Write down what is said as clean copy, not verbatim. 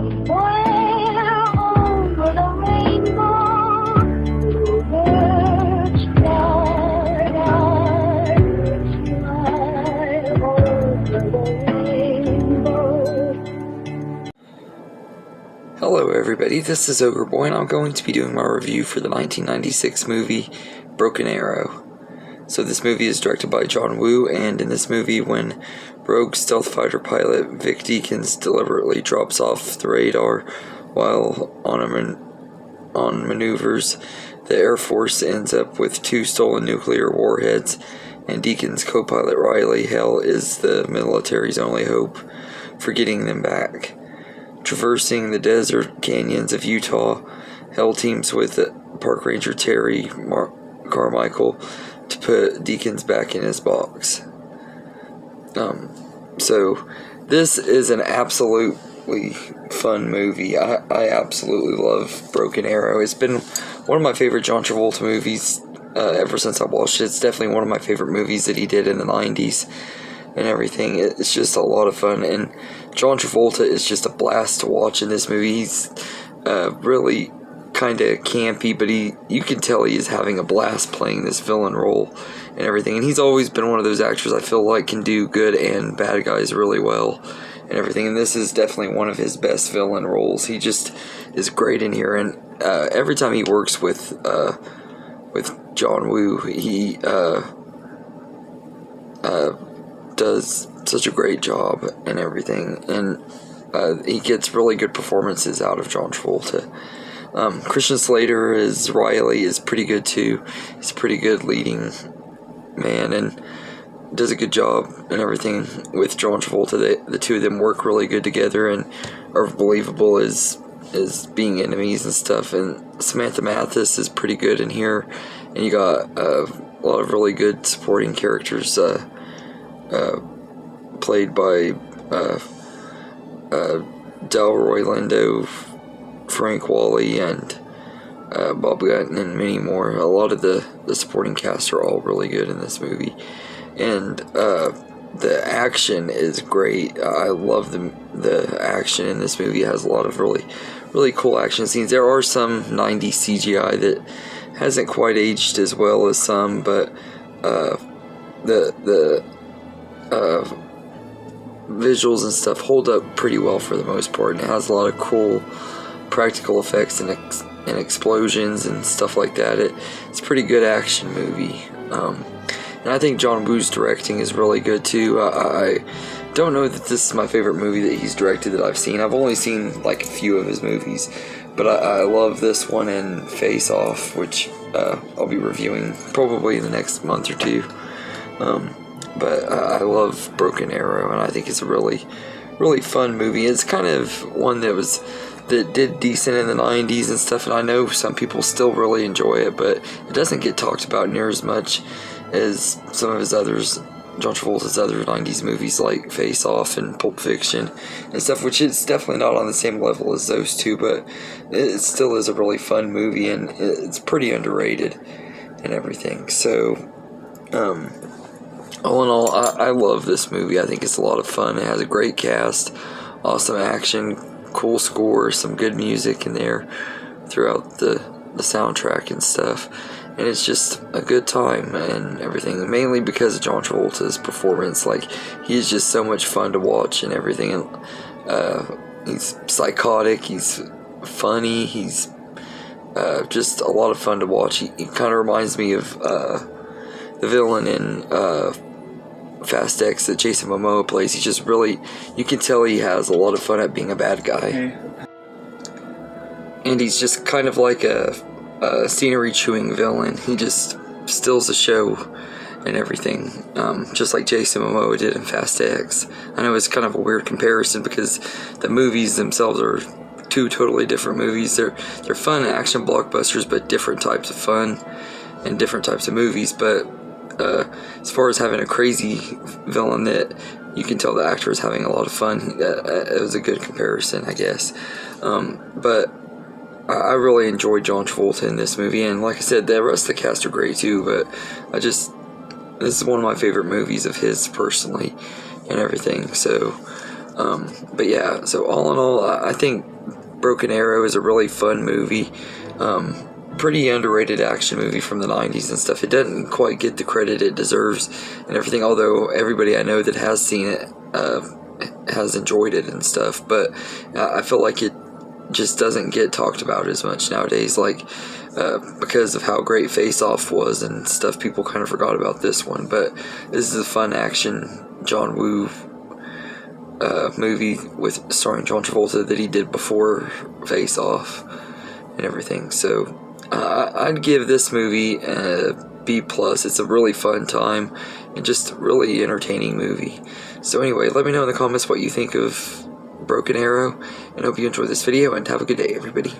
Somewhere over the rainbow, birds fly, fly over the rainbow. Hello everybody, this is Ogre Boy, and I'm going to be doing my review for the 1996 movie Broken Arrow. So this movie is directed by John Woo, and in this movie, when rogue stealth fighter pilot Vic Deakins deliberately drops off the radar while on maneuvers, the Air Force ends up with 2 stolen nuclear warheads, and Deakins' co-pilot Riley Hale is the military's only hope for getting them back. Traversing the desert canyons of Utah, Hale teams with Park Ranger Terry Carmichael to put Deakins back in his box. So this is an absolutely fun movie. I absolutely love Broken Arrow. It's been one of my favorite John Travolta movies ever since I watched it. It's definitely one of my favorite movies that he did in the 90s and everything. It's just a lot of fun, and John Travolta is just a blast to watch in this movie. He's really kind of campy, but you can tell he is having a blast playing this villain role and everything. And he's always been one of those actors I feel like can do good and bad guys really well and everything. And this is definitely one of his best villain roles. He just is great in here, and every time he works with John Woo, he does such a great job and everything, and he gets really good performances out of John Travolta. Christian Slater as Riley is pretty good too. He's a pretty good leading man and does a good job and everything with John Travolta. The two of them work really good together and are believable as being enemies and stuff. And Samantha Mathis is pretty good in here, and you got a lot of really good supporting characters played by Delroy Lindo, Frank Wally, and Bob Gunton, and many more. A lot of the supporting cast are all really good in this movie, and the action is great. I love the action in this movie. It has a lot of really cool action scenes. There are some 90s CGI that hasn't quite aged as well as some, but the visuals and stuff hold up pretty well for the most part, and it has a lot of cool practical effects and explosions and stuff like that. It's a pretty good action movie, and I think John Woo's directing is really good too. I don't know that this is my favorite movie that he's directed that I've seen. I've only seen like a few of his movies, but I love this one and Face Off, which I'll be reviewing probably in the next month or two. But I love Broken Arrow, and I think it's a really fun movie. It's kind of one that did decent in the 90s and stuff, and I know some people still really enjoy it, but it doesn't get talked about near as much as some of his others, John Travolta's other 90s movies like Face Off and Pulp Fiction and stuff, which is definitely not on the same level as those two, but it still is a really fun movie, and it's pretty underrated and everything. So, all in all, I love this movie. I think it's a lot of fun. It has a great cast, awesome action, cool score, some good music in there throughout the soundtrack and stuff, and it's just a good time and everything, mainly because of John Travolta's performance. Like, he's just so much fun to watch and everything, and he's psychotic, he's funny, he's just a lot of fun to watch. He kind of reminds me of the villain in Fast X that Jason Momoa plays. He's just really, you can tell he has a lot of fun at being a bad guy. And he's just kind of like a scenery chewing villain. He just steals the show and everything, just like Jason Momoa did in Fast X. I know it's kind of a weird comparison because the movies themselves are two totally different movies. They're fun action blockbusters, but different types of fun and different types of movies. But as far as having a crazy villain that you can tell the actor is having a lot of fun, it was a good comparison, I guess. But I really enjoyed John Travolta in this movie, and like I said, the rest of the cast are great too, but this is one of my favorite movies of his personally and everything. So But yeah, so all in all, I think Broken Arrow is a really fun movie. Pretty underrated action movie from the 90s and stuff. It doesn't quite get the credit it deserves and everything, although everybody I know that has seen it has enjoyed it and stuff. But I feel like it just doesn't get talked about as much nowadays, like because of how great Face Off was and stuff. People kind of forgot about this one, but this is a fun action John Woo movie with starring John Travolta that he did before Face Off and everything. So I'd give this movie a B+. It's a really fun time and just a really entertaining movie. So anyway, let me know in the comments what you think of Broken Arrow, and hope you enjoyed this video, and have a good day, everybody.